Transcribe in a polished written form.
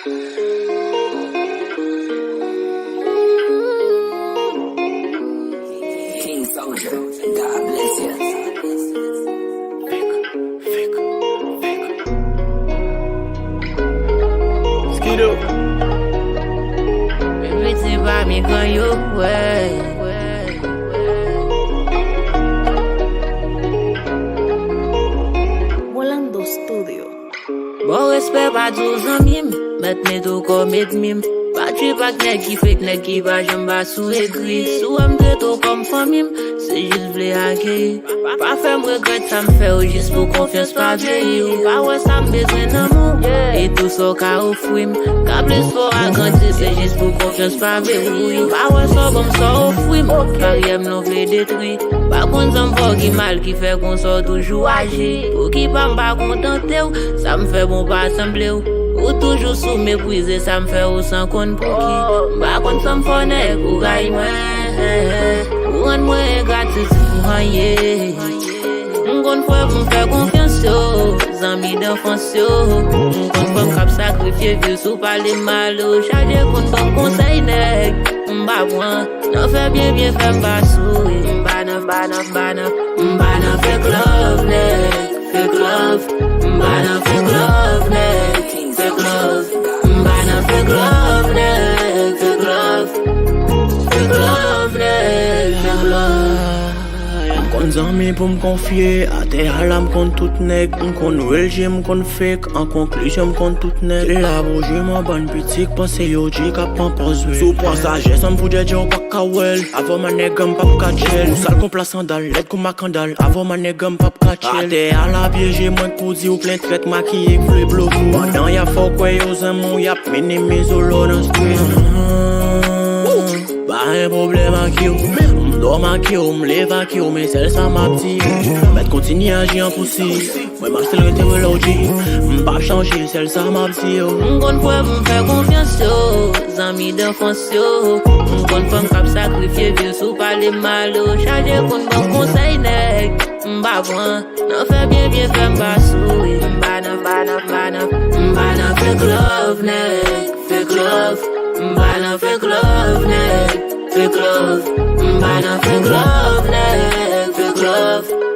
King Soldier, God bless you. Skido. Everything about me going your way. Volando Studio. Bon respect pa tou zanmim, met me tou komet mim. Pa tri pak nek ki fek nek ki pa jamba sou ekri. Sou amde tou kom famim, se jist vle akye. Pa fem regret sa m fe ou jist pou konfians pa veyi. Pa wè sa m bezwen amou, e tou so ka ofwim. Ka plis for aganti, se jist pou konfians pa veyi. Pa wè so bom so ofwim, karyem non vle detri. Pa kon zan fò ki mal ki fe kon so toujou aji. Pou ki pa m pa kontante ou, sa m fe bon pa asemble ou. Ou toujou sou méprise, sa m fe ou san kon pou ki. Mba kon sa m fonek ou ray mwen. Ou an mwen gratis pou hanye. M'kon fwe pou m fe konfians yo, zanmi d'enfans yo. M'kon fwe m kap sakrifye vie sou pale malo. Chaje kon bon konsey nek, mba pwan. Nan fe bien fe mba sou. Mba nan fek love nek, fek love. Mba nan fek love nek, fek love. Mba nan fek love nek, fek love. Fek love nek, fek love. Kon zanmi pou m konfye, a te halam kon tout nek. M kon relje, m kon fek, an konklusyon m kon tout nek. La bouje m ban pitik, panse yo di kap an pozwe. Sou pran sajes, an pou dje ou pak kawel. Avo man negam pap kachel. Ou sal kon pla sandal, let kou makandal. Avo man negam pap kachel. A te hala bieje, mwen kouzi ou plen tret makiye vle bloku. Padan ya fok we yo zanmou, yap minimize ou lo nan street. Ba un problem ak yo. M'dorm ak yo, m'lev ak yo, men sel sa ma pti. Met kontini aji an poussi. Mwen march tel rete wè lodi. M'pap chanje, sel sa ma pti yo. M'kon fwe pou m fe konfians yo, zanmi d'enfans yo. M'kon fwe m kap sakrifye vie sou pale malo. Chaje kon bon konsey nek, mba pwan. Nan fe bien fe mba sou. Mba nan fek love nek, fek love. Mba nan fek love nek, fek love. Mba nan fek love nek, fek love.